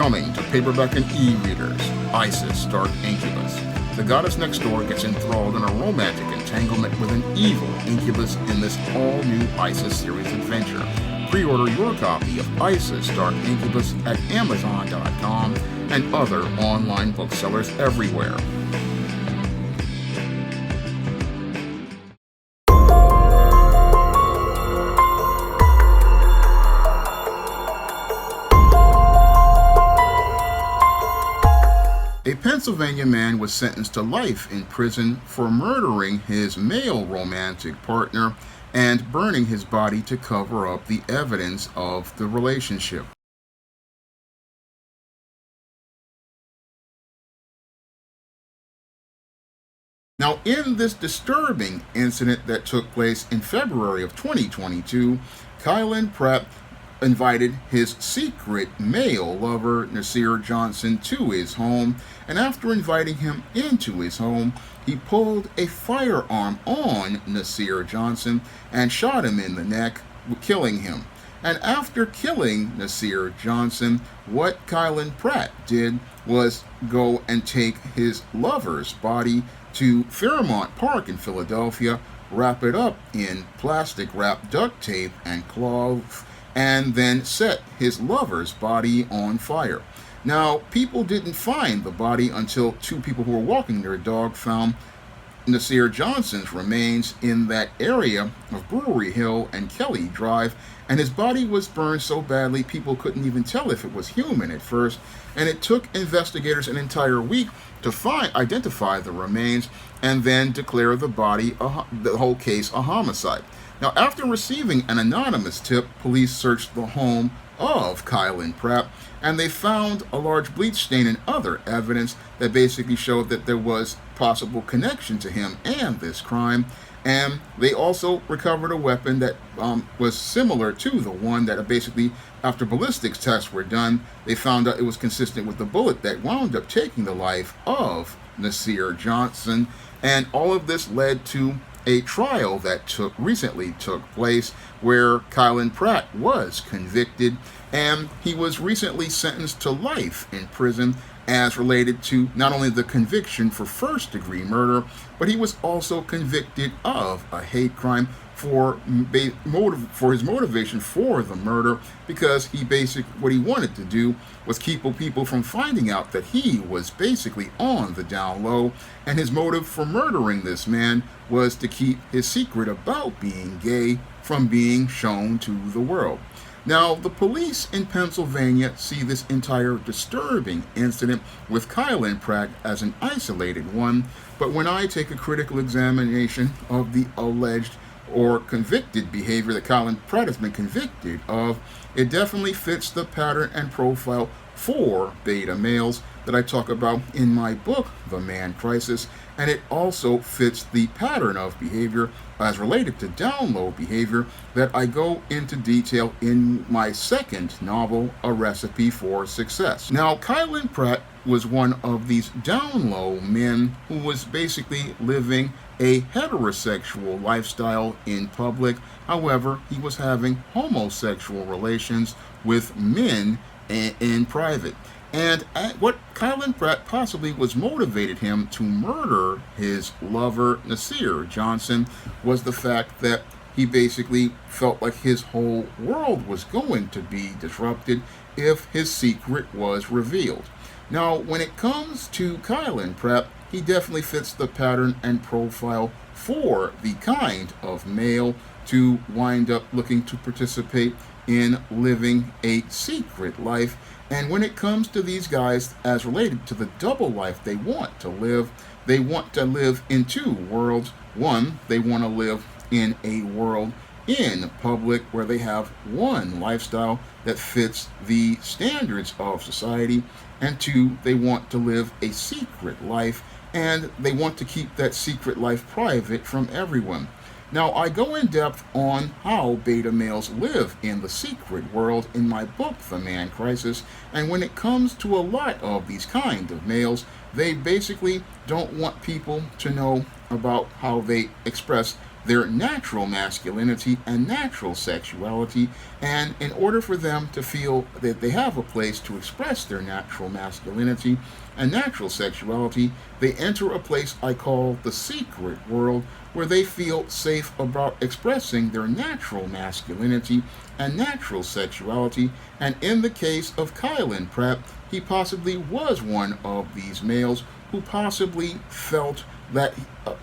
Coming to paperback and e-readers, Isis Dark Incubus. The goddess next door gets enthralled in a romantic entanglement with an evil incubus in this all-new Isis series adventure. Pre-order your copy of Isis Dark Incubus at Amazon.com and other online booksellers everywhere. A Pennsylvania man was sentenced to life in prison for murdering his male romantic partner and burning his body to cover up the evidence of the relationship. Now, in this disturbing incident that took place in February of 2022, Kylan Pratt invited his secret male lover, Nasir Johnson, to his home, and after inviting him into his home, he pulled a firearm on Nasir Johnson and shot him in the neck, killing him. And after killing Nasir Johnson, what Kylan Pratt did was go and take his lover's body to Fairmount Park in Philadelphia, wrap it up in plastic wrap, duct tape, and cloth, and then set his lover's body on fire. Now, people didn't find the body until two people who were walking their dog found Nasir Johnson's remains in that area of Brewery Hill and Kelly Drive, and his body was burned so badly people couldn't even tell if it was human at first, and it took investigators an entire week to identify the remains and then declare the whole case a homicide. Now, after receiving an anonymous tip, police searched the home of Kylan Pratt, and they found a large bleach stain and other evidence that basically showed that there was possible connection to him and this crime. And they also recovered a weapon that was similar to the one that basically, after ballistics tests were done, they found out it was consistent with the bullet that wound up taking the life of Nasir Johnson. And all of this led to a trial that recently took place where Kylan Pratt was convicted, and he was recently sentenced to life in prison as related to not only the conviction for first-degree murder, but he was also convicted of a hate crime for his motivation for the murder, because what he wanted to do was keep people from finding out that he was basically on the down low, and his motive for murdering this man was to keep his secret about being gay from being shown to the world. Now, the police in Pennsylvania see this entire disturbing incident with Kylan Pratt as an isolated one, but when I take a critical examination of the alleged or convicted behavior that Kylan Pratt has been convicted of, it definitely fits the pattern and profile for beta males that I talk about in my book, The Man Crisis, and it also fits the pattern of behavior as related to down low behavior that I go into detail in my second novel, A Recipe for Success. Now, Kylan Pratt was one of these down low men who was basically living a heterosexual lifestyle in public. However, he was having homosexual relations with men in private. And what Kylan Pratt possibly was motivated him to murder his lover, Nasir Johnson, was the fact that he basically felt like his whole world was going to be disrupted if his secret was revealed. Now, when it comes to Kylan Pratt, he definitely fits the pattern and profile for the kind of male to wind up looking to participate in living a secret life. And when it comes to these guys as related to the double life they want to live in two worlds. One, they want to live in a world in public where they have one lifestyle that fits the standards of society, and two, they want to live a secret life, and they want to keep that secret life private from everyone. Now, I go in depth on how beta males live in the secret world in my book, The Man Crisis, and when it comes to a lot of these kind of males, they basically don't want people to know about how they express their natural masculinity and natural sexuality. And in order for them to feel that they have a place to express their natural masculinity and natural sexuality, they enter a place I call the secret world, where they feel safe about expressing their natural masculinity and natural sexuality. And in the case of Kylan Pratt, he possibly was one of these males who possibly felt that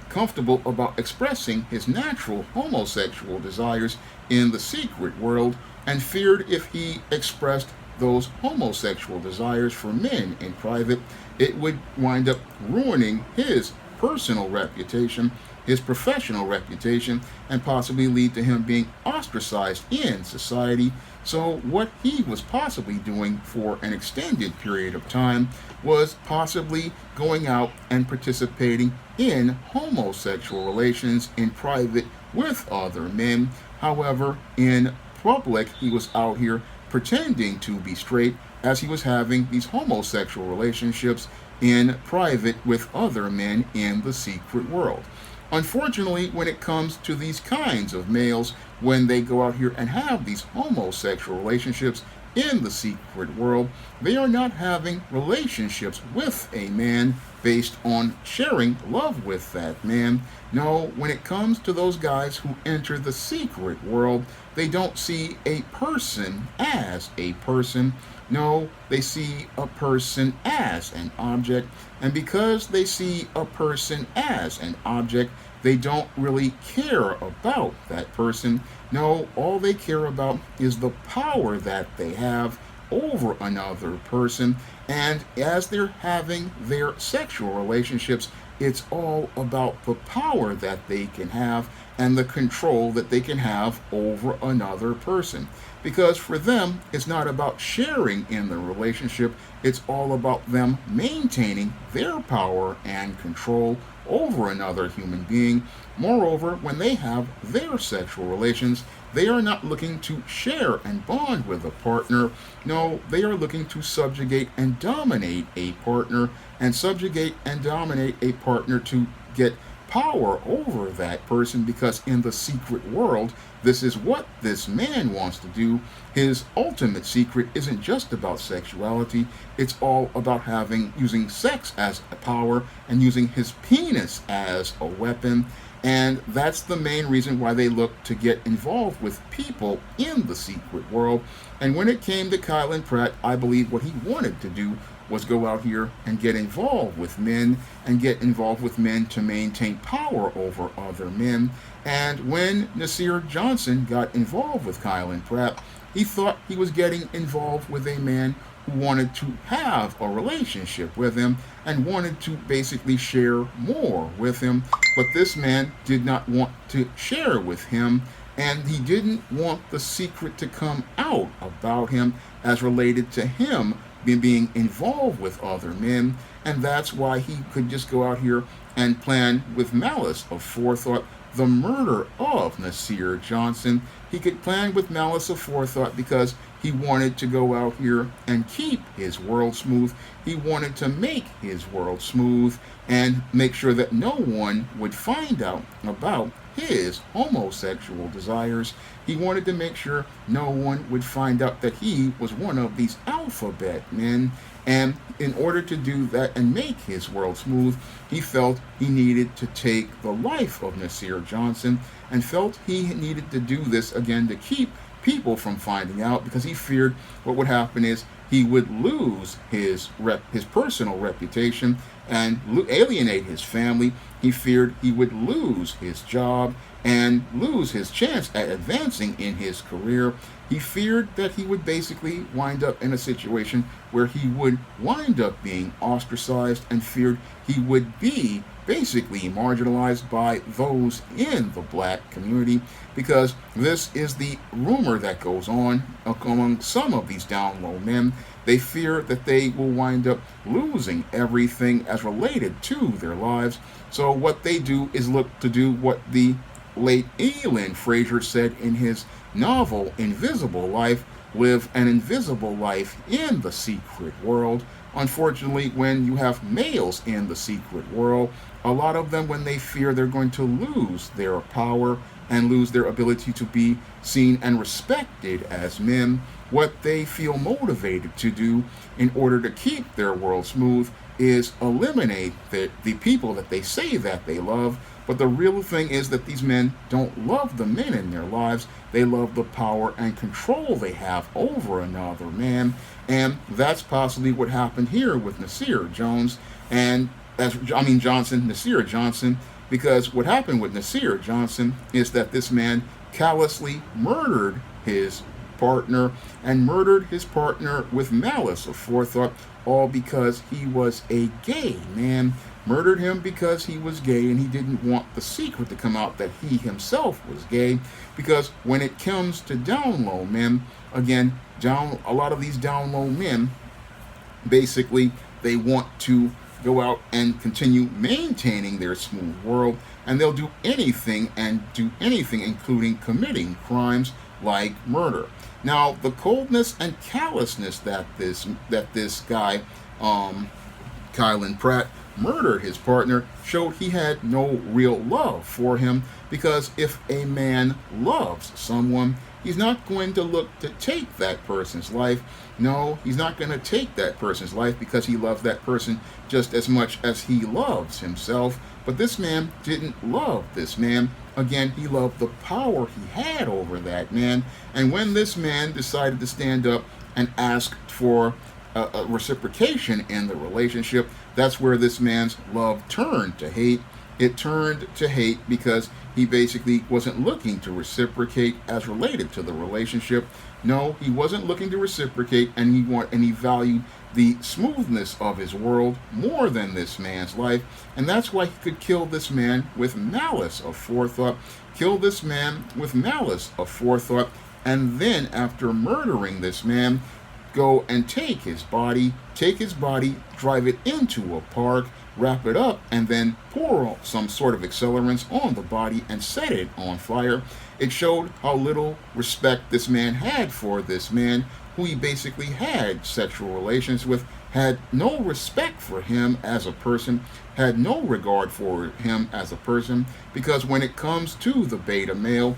comfortable about expressing his natural homosexual desires in the secret world, and feared if he expressed those homosexual desires for men in private, it would wind up ruining his personal reputation, his professional reputation, and possibly lead to him being ostracized in society. So what he was possibly doing for an extended period of time was possibly going out and participating in homosexual relations in private with other men. However, in public, he was out here pretending to be straight, as he was having these homosexual relationships in private with other men in the secret world. Unfortunately, when it comes to these kinds of males, when they go out here and have these homosexual relationships in the secret world, they are not having relationships with a man based on sharing love with that man. No, when it comes to those guys who enter the secret world, they don't see a person as a person. No, they see a person as an object. And because they see a person as an object, they don't really care about that person. No, all they care about is the power that they have over another person. And as they're having their sexual relationships, it's all about the power that they can have and the control that they can have over another person. Because for them, it's not about sharing in the relationship, it's all about them maintaining their power and control over another human being. Moreover, when they have their sexual relations, they are not looking to share and bond with a partner. No, they are looking to subjugate and dominate a partner, and subjugate and dominate a partner to get power over that person, because in the secret world, this is what this man wants to do. His ultimate secret isn't just about sexuality, it's all about using sex as a power and using his penis as a weapon. And that's the main reason why they look to get involved with people in the secret world. And when it came to Kylan Pratt, I believe what he wanted to do was go out here and get involved with men, and get involved with men to maintain power over other men. And when Nasir Johnson got involved with Kylan Pratt, he thought he was getting involved with a man who wanted to have a relationship with him and wanted to basically share more with him. But this man did not want to share with him, and he didn't want the secret to come out about him as related to him being involved with other men. And that's why he could just go out here and plan with malice of forethought the murder of Nasir Johnson. He could plan with malice of forethought because he wanted to go out here and keep his world smooth. He wanted to make his world smooth and make sure that no one would find out about his homosexual desires. He wanted to make sure no one would find out that he was one of these alphabet men. And in order to do that and make his world smooth, he felt he needed to take the life of Nasir Johnson, and felt he needed to do this again to keep people from finding out, because he feared what would happen is he would lose his personal reputation and alienate his family. He feared he would lose his job and lose his chance at advancing in his career. He feared that he would basically wind up in a situation where he would wind up being ostracized, and feared he would be basically marginalized by those in the black community, because this is the rumor that goes on among some of these down low men. They fear that they will wind up losing everything as related to their lives. So what they do is look to do what the late Elin Fraser said in his novel Invisible Life, live an invisible life in the secret world. Unfortunately, when you have males in the secret world, a lot of them, when they fear they're going to lose their power and lose their ability to be seen and respected as men, what they feel motivated to do in order to keep their world smooth is eliminate the people that they say that they love. But the real thing is that these men don't love the men in their lives. They love the power and control they have over another man. And that's possibly what happened here with Nasir Jones and Nasir Johnson, because what happened with Nasir Johnson is that this man callously murdered his partner and murdered his partner with malice aforethought, all because he was a gay man. Murdered him because he was gay, and he didn't want the secret to come out that he himself was gay. Because when it comes to down low men, again, a lot of these down low men, basically, they want to go out and continue maintaining their smooth world, and they'll do anything, including committing crimes like murder. Now, the coldness and callousness that this guy, Kylan Pratt, murdered his partner showed he had no real love for him, because if a man loves someone, he's not going to look to take that person's life. No, he's not going to take that person's life because he loves that person just as much as he loves himself. But this man didn't love this man. Again, he loved the power he had over that man. And when this man decided to stand up and ask for a reciprocation in the relationship, that's where this man's love turned to hate. It turned to hate because he basically wasn't looking to reciprocate as related to the relationship. No, he wasn't looking to reciprocate, and he valued the smoothness of his world more than this man's life, and that's why he could kill this man with malice aforethought. And then after murdering this man, go and take his body, drive it into a park, wrap it up, and then pour some sort of accelerants on the body and set it on fire. It showed how little respect this man had for this man, who he basically had sexual relations with, had no respect for him as a person, had no regard for him as a person, because when it comes to the beta male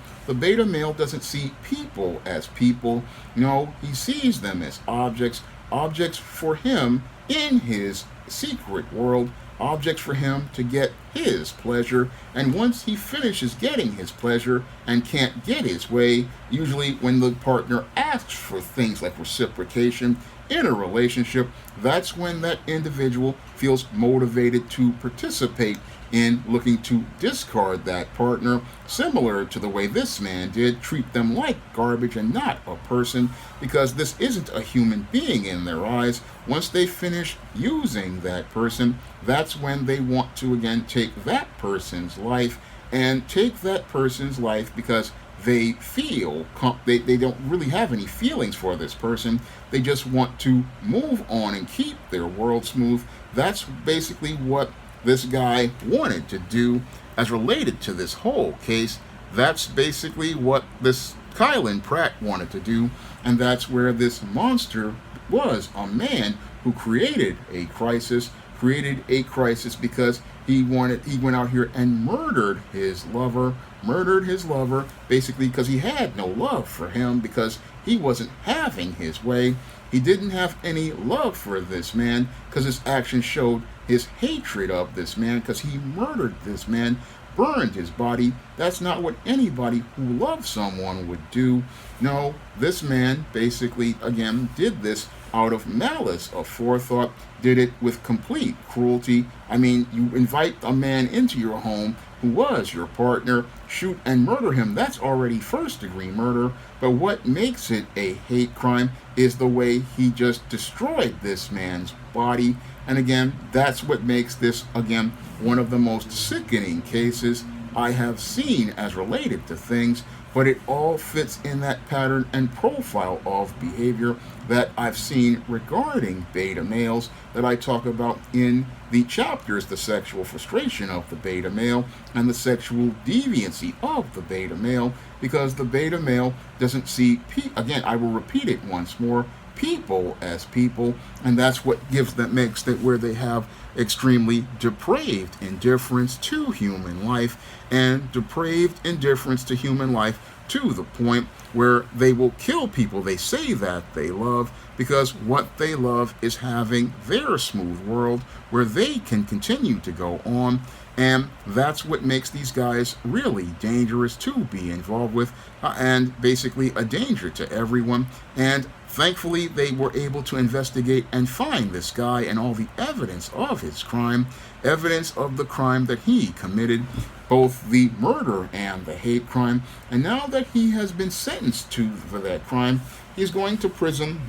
doesn't see people as people. No, he sees them as objects for him in his secret world, objects for him to get his pleasure. And once he finishes getting his pleasure and can't get his way, usually when the partner asks for things like reciprocation in a relationship, that's when that individual feels motivated to participate in looking to discard that partner, similar to the way this man did, treat them like garbage and not a person, because this isn't a human being in their eyes. Once they finish using that person, that's when they want to again take that person's life, and take that person's life because they feel they don't really have any feelings for this person. They just want to move on and keep their world smooth. That's basically what this guy wanted to do as related to this whole case. That's basically what this Kylan Pratt wanted to do, and that's where this monster was, a man who created a crisis because he went out here and murdered his lover, basically because he had no love for him, because he wasn't having his way. He didn't have any love for this man because his actions showed his hatred of this man, because he murdered this man, burned his body. That's not what anybody who loves someone would do. No, this man basically, again, did this out of malice aforethought, did it with complete cruelty. I mean, you invite a man into your home who was your partner, shoot and murder him. That's already first-degree murder. But what makes it a hate crime is the way he just destroyed this man's body. And again, that's what makes this, again, one of the most sickening cases I have seen as related to things, but it all fits in that pattern and profile of behavior that I've seen regarding beta males that I talk about in the chapters: the sexual frustration of the beta male and the sexual deviancy of the beta male, because the beta male doesn't see, again, I will repeat it once more, people as people, and that's what makes that where they have extremely depraved indifference to human life, and depraved indifference to human life to the point where they will kill people they say that they love, because what they love is having their smooth world where they can continue to go on. And that's what makes these guys really dangerous to be involved with, and basically a danger to everyone. And thankfully, they were able to investigate and find this guy and all the evidence of his crime, evidence of the crime that he committed, both the murder and the hate crime. And now that he has been sentenced for that crime, he's going to prison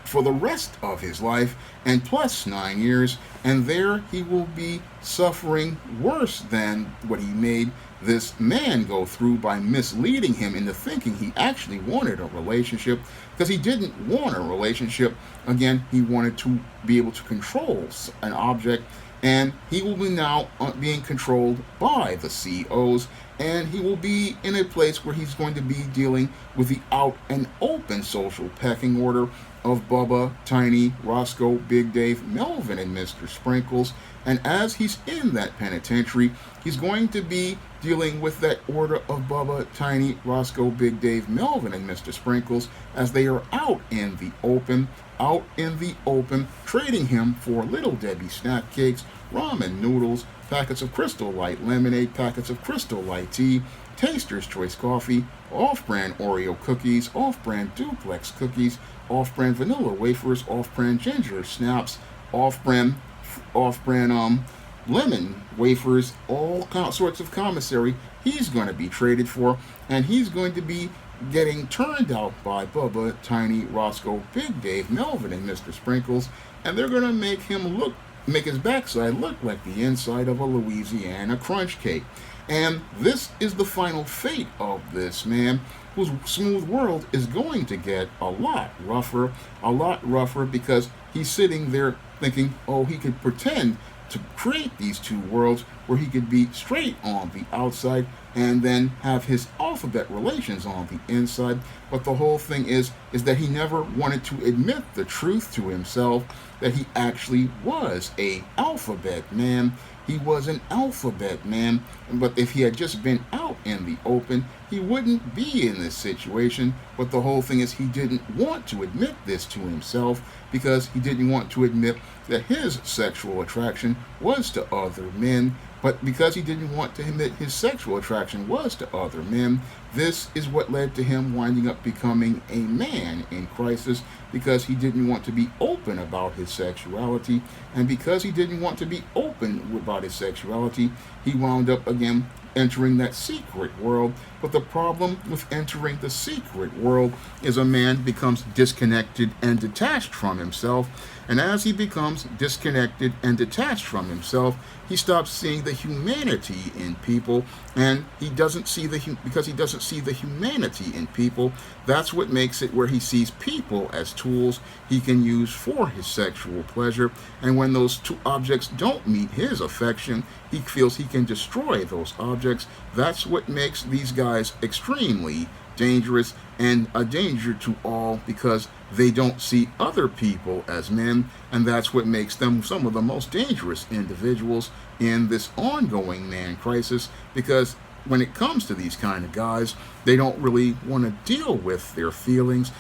for the rest of his life, and plus 9 years, and there he will be suffering worse than what he made this man go through by misleading him into thinking he actually wanted a relationship, because he didn't want a relationship. Again, he wanted to be able to control an object, and he will be now being controlled by the COs, and he will be in a place where he's going to be dealing with the out and open social pecking order of Bubba, Tiny, Roscoe, Big Dave, Melvin, and Mr. Sprinkles. And as he's in that penitentiary, he's going to be dealing with that order of Bubba, Tiny, Roscoe, Big Dave, Melvin, and Mr. Sprinkles as they are out in the open, trading him for Little Debbie snack cakes, ramen noodles, packets of Crystal Light lemonade, packets of Crystal Light tea, Taster's Choice coffee, off-brand Oreo cookies, off-brand Duplex cookies, off-brand vanilla wafers, off-brand ginger snaps, off-brand lemon wafers, all sorts of commissary he's going to be traded for, and he's going to be getting turned out by Bubba, Tiny, Roscoe, Big Dave, Melvin, and Mr. Sprinkles, and they're going to make his backside look like the inside of a Louisiana crunch cake. And this is the final fate of this man, whose smooth world is going to get a lot rougher, because he's sitting there thinking, oh, he could pretend to create these two worlds where he could be straight on the outside and then have his alphabet relations on the inside. But the whole thing is that he never wanted to admit the truth to himself, that he actually was a alphabet man. He was an alphabet man, but if he had just been out in the open, he wouldn't be in this situation. But the whole thing is he didn't want to admit this to himself, because he didn't want to admit that his sexual attraction was to other men. But because he didn't want to admit his sexual attraction was to other men, this is what led to him winding up becoming a man in crisis, because he didn't want to be open about his sexuality. And because he didn't want to be open about his sexuality, he wound up again entering that secret world. But the problem with entering the secret world is a man becomes disconnected and detached from himself. And as he becomes disconnected and detached from himself, he stops seeing the humanity in people, and because he doesn't see the humanity in people, that's what makes it where he sees people as tools he can use for his sexual pleasure. And when those two objects don't meet his affection, he feels he can destroy those objects. That's what makes these guys extremely dangerous, and a danger to all, because they don't see other people as men, and that's what makes them some of the most dangerous individuals in this ongoing man crisis. Because when it comes to these kind of guys, they don't really want to deal with their feelings,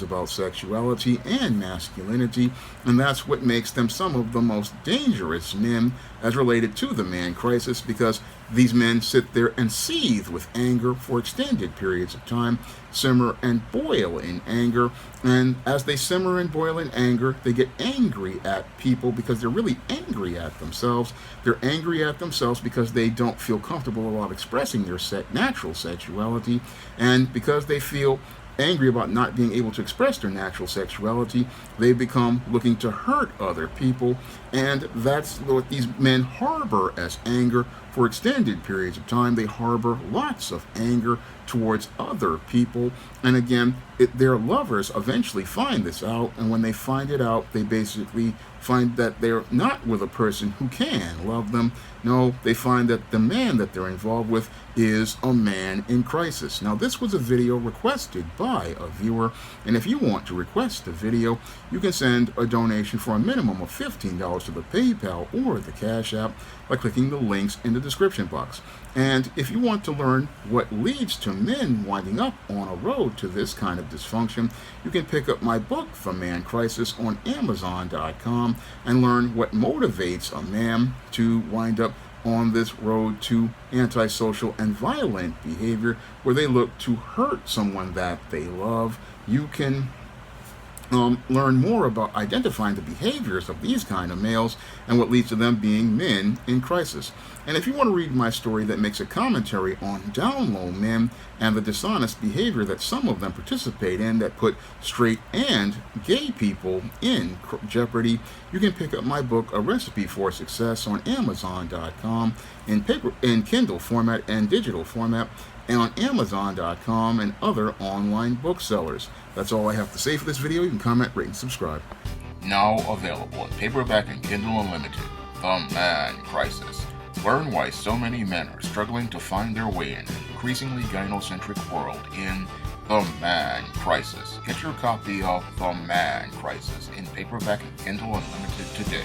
about sexuality and masculinity, and that's what makes them some of the most dangerous men as related to the man crisis, because these men sit there and seethe with anger for extended periods of time, simmer and boil in anger, and as they simmer and boil in anger, they get angry at people because they're really angry at themselves. They're angry at themselves because they don't feel comfortable about expressing their natural sexuality, and because they feel angry about not being able to express their natural sexuality, they become looking to hurt other people, and that's what these men harbor as anger for extended periods of time, they harbor lots of anger towards other people. And again, their lovers eventually find this out, and when they find it out, they basically find that they're not with a person who can love them. No, they find that the man that they're involved with is a man in crisis. Now, this was a video requested by a viewer, and if you want to request a video, you can send a donation for a minimum of $15 to the PayPal or the Cash App by clicking the links in the description box. And if you want to learn what leads to men winding up on a road to this kind of dysfunction, you can pick up my book, The Man Crisis, on Amazon.com and learn what motivates a man to wind up on this road to antisocial and violent behavior where they look to hurt someone that they love. You can learn more about identifying the behaviors of these kind of males and what leads to them being men in crisis. And if you want to read my story that makes a commentary on down low men and the dishonest behavior that some of them participate in that put straight and gay people in jeopardy, you can pick up my book, A Recipe for Success, on Amazon.com in Kindle format and digital format, and on Amazon.com and other online booksellers. That's all I have to say for this video. You can comment, rate, and subscribe. Now available in paperback and Kindle Unlimited, The Man Crisis. Learn why so many men are struggling to find their way in an increasingly gynocentric world in The Man Crisis. Get your copy of The Man Crisis in paperback and Kindle Unlimited today.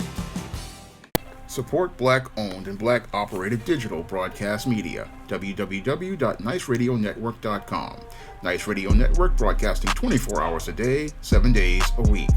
Support Black-owned and Black-operated digital broadcast media. www.niceradionetwork.com. Nice Radio Network, broadcasting 24 hours a day, 7 days a week.